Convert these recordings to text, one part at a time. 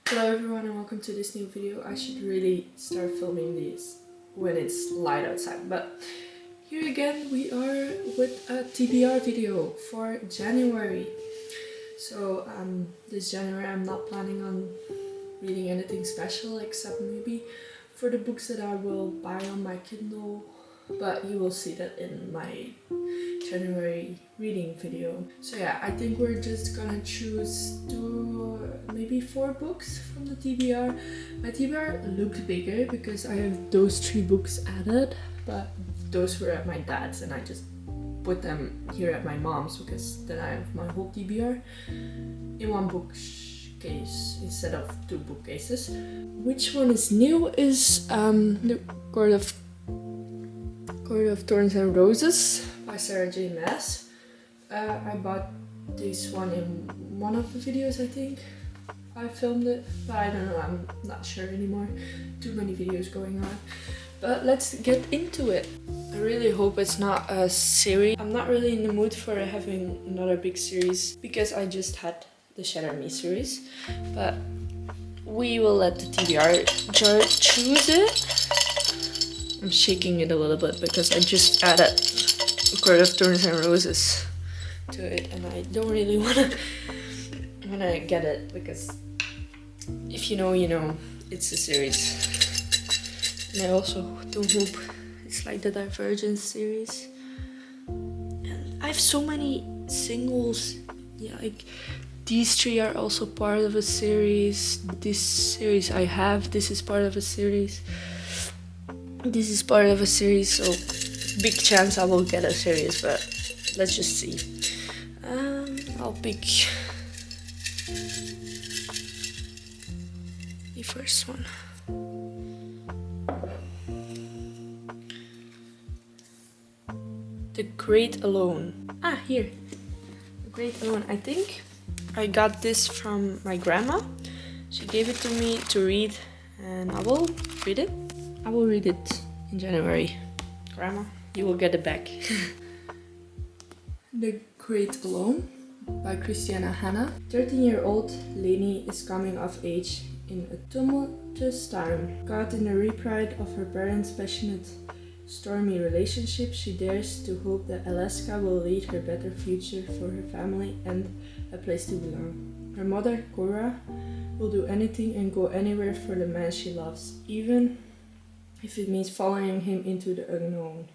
Hello everyone and welcome to this new video. I should really start filming these when it's light outside, but here again we are with a TBR video for January. So this January I'm not planning on reading anything special except maybe for the books that I will buy on my Kindle, but you will see that in my January reading video. So yeah, I think we're just gonna choose maybe 4 books from the TBR. My TBR looked bigger because I have those 3 books added, but those were at my dad's and I just put them here at my mom's because then I have my whole TBR in one bookcase instead of 2 bookcases. Which one is new is the Court of Thorns and Roses by Sarah J. Maas. I bought this one in one of the videos, I think. I filmed it, but I don't know, I'm not sure anymore. Too many videos going on. But let's get into it. I really hope it's not a series. I'm not really in the mood for having another big series because I just had the Shatter Me series. But we will let the TBR Jar choose it. I'm shaking it a little bit because I just added Court of Thorns and Roses to it and I don't really wanna get it because if you know, you know, it's a series. And I also don't hope it's like the Divergence series. And I have so many singles. Yeah, like these 3 are also part of a series. This series I have, this is part of a series. This is part of a series, so big chance I will get a series, but let's just see. I'll pick the first one. The Great Alone. Ah, here. The Great Alone. I think I got this from my grandma. She gave it to me to read and I will read it. I will read it in January. Grandma, you will get it back. The Great Alone by Christiana Hanna. 13-year-old Leni is coming of age in a tumultuous time. Caught in the repride of her parents' passionate, stormy relationship, she dares to hope that Alaska will lead her better future for her family and a place to belong. Her mother, Cora, will do anything and go anywhere for the man she loves, even if it means following him into the unknown.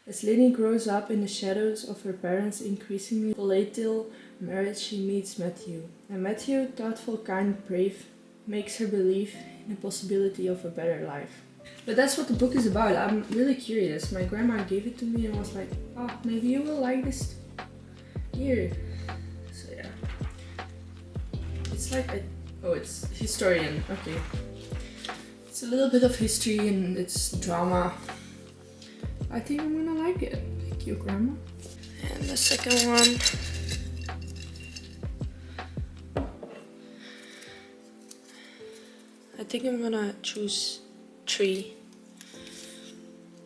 As Leni grows up in the shadows of her parents' increasingly volatile marriage, she meets Matthew. And Matthew, thoughtful, kind, brave, makes her believe in the possibility of a better life. But that's what the book is about. I'm really curious. My grandma gave it to me and was like, oh, maybe you will like this here. So yeah. It's like it's historian, okay. It's a little bit of history and it's drama. I think I'm gonna like it. Thank you, Grandma. And the second one. I think I'm gonna choose 3.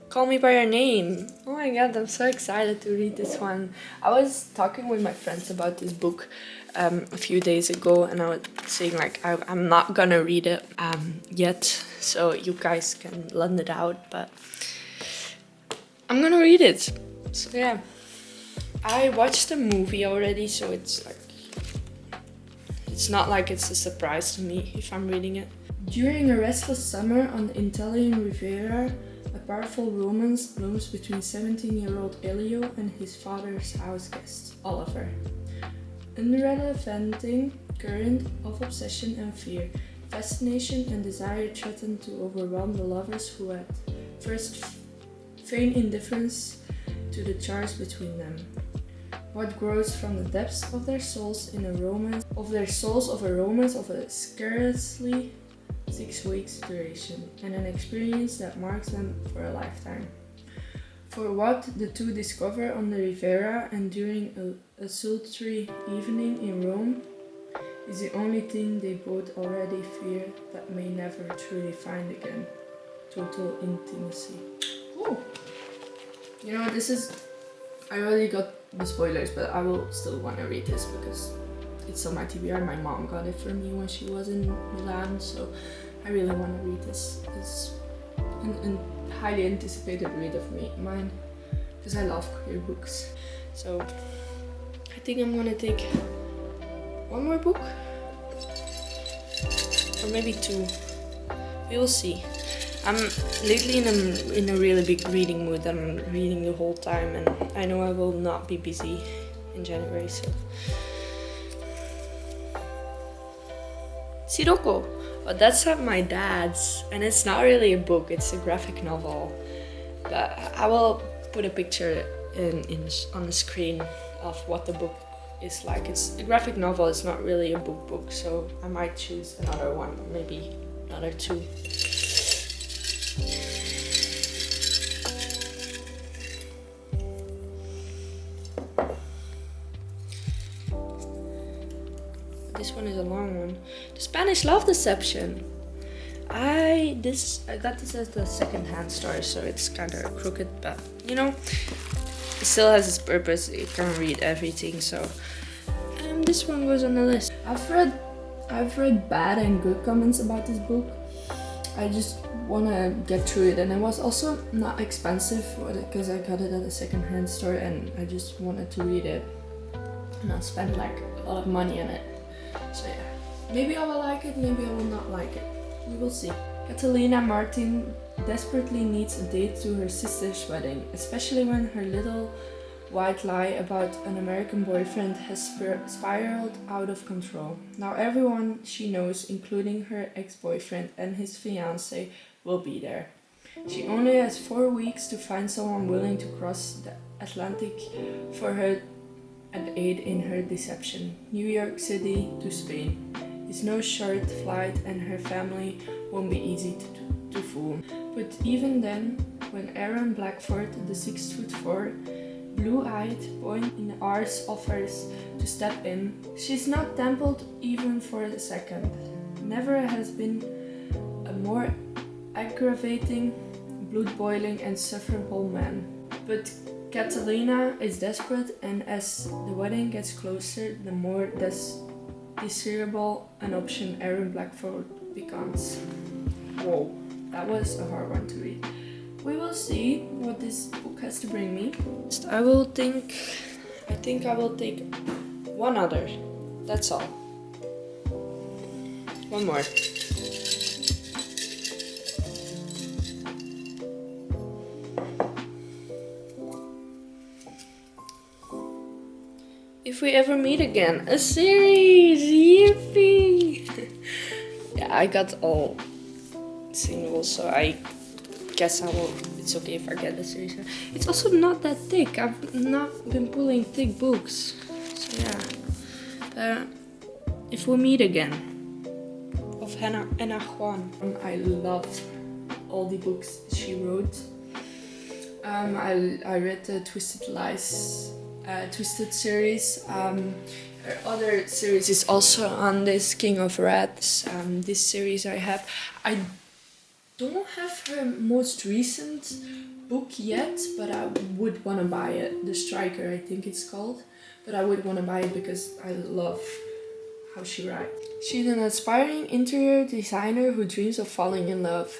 Call Me By Your Name. Oh my god, I'm so excited to read this one. I was talking with my friends about this book a few days ago and I was saying like I'm not gonna read it yet, so you guys can lend it out, but I'm gonna read it. So yeah, I watched the movie already, so it's not like it's a surprise to me if I'm reading it. During a restless summer on the Italian Riviera, a powerful romance blooms between 17-year-old Elio and his father's house guest, Oliver. Unrelenting current of obsession and fear, fascination and desire threaten to overwhelm the lovers who at first feign indifference to the charge between them. What grows from the depths of their souls in a romance of a scarcely 6 weeks duration, and an experience that marks them for a lifetime. For what the two discover on the Riviera and during a sultry evening in Rome is the only thing they both already fear but may never truly find again: total intimacy. Ooh. You know, I already got the spoilers, but I will still want to read this because it's on my TBR. My mom got it for me when she was in Milan, so I really want to read this. It's an highly anticipated read of mine, because I love queer books. So I think I'm gonna take one more book, or maybe two. We will see. I'm lately in a really big reading mood. I'm reading the whole time, and I know I will not be busy in January, so. Sirocco. Oh, that's at my dad's, and it's not really a book, it's a graphic novel. But I will put a picture on the screen of what the book is like. It's a graphic novel, it's not really a book, so I might choose another one, maybe another two. This one is a long one. The Spanish Love Deception. I got this at the second-hand store, so it's kind of crooked, but you know, it still has its purpose. You can't read everything, so this one goes on the list. I've read bad and good comments about this book. I just want to get through it, and it was also not expensive because I got it at a second-hand store, and I just wanted to read it and not spend like a lot of money on it. So yeah, maybe I will like it, maybe I will not like it. We will see. Catalina Martin desperately needs a date to her sister's wedding, especially when her little white lie about an American boyfriend has spiraled out of control. Now everyone she knows, including her ex-boyfriend and his fiancé, will be there. She only has 4 weeks to find someone willing to cross the Atlantic for her and aid in her deception. New York City to Spain is no short flight, and her family won't be easy to fool. But even then, when Aaron Blackford, the 6'4", blue-eyed boy in Ars offers to step in, she's not tempered even for a second. Never has been a more aggravating, blood-boiling and sufferable man. But Catalina is desperate, and as the wedding gets closer, the more desirable an option Aaron Blackford becomes. Whoa, that was a hard one to read. We will see what this book has to bring me. I think I will take one other. That's all. One more. If We Ever Meet Again, a series! Yippee! Yeah, I got all singles, so I guess it's okay if I get the series. It's also not that thick. I've not been pulling thick books, so yeah. If We Meet Again, of Anna Huang. I love all the books she wrote. I read the Twisted series. Her other series is also on this, King of Rats. This series I don't have her most recent book yet, but I would want to buy it. The Striker, I think it's called. But I would want to buy it because I love how she writes. She's an aspiring interior designer who dreams of falling in love.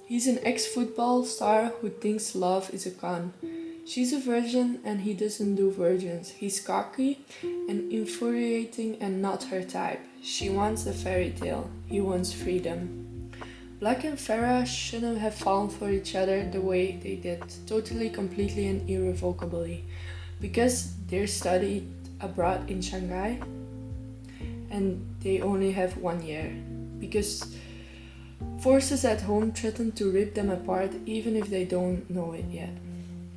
He's an ex-football star who thinks love is a con. She's a virgin and he doesn't do virgins. He's cocky and infuriating and not her type. She wants a fairy tale. He wants freedom. Black and Farah shouldn't have fallen for each other the way they did, totally, completely and irrevocably. Because they studied abroad in Shanghai and they only have 1 year. Because forces at home threaten to rip them apart even if they don't know it yet.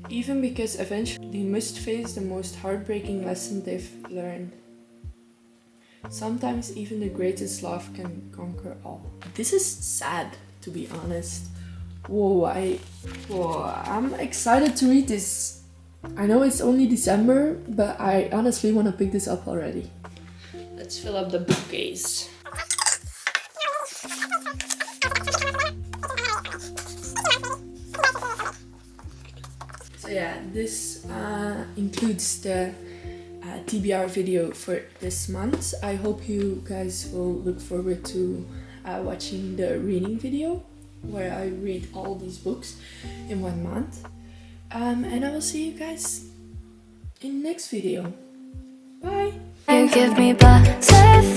Even because eventually they must face the most heartbreaking lesson they've learned. Sometimes even the greatest love can conquer all. This is sad, to be honest. I'm excited to read this. I know it's only December, but I honestly want to pick this up already. Let's fill up the bookcase. So yeah, this includes the TBR video for this month. I hope you guys will look forward to watching the reading video where I read all these books in 1 month. And I will see you guys in the next video. Bye! You give me butterflies.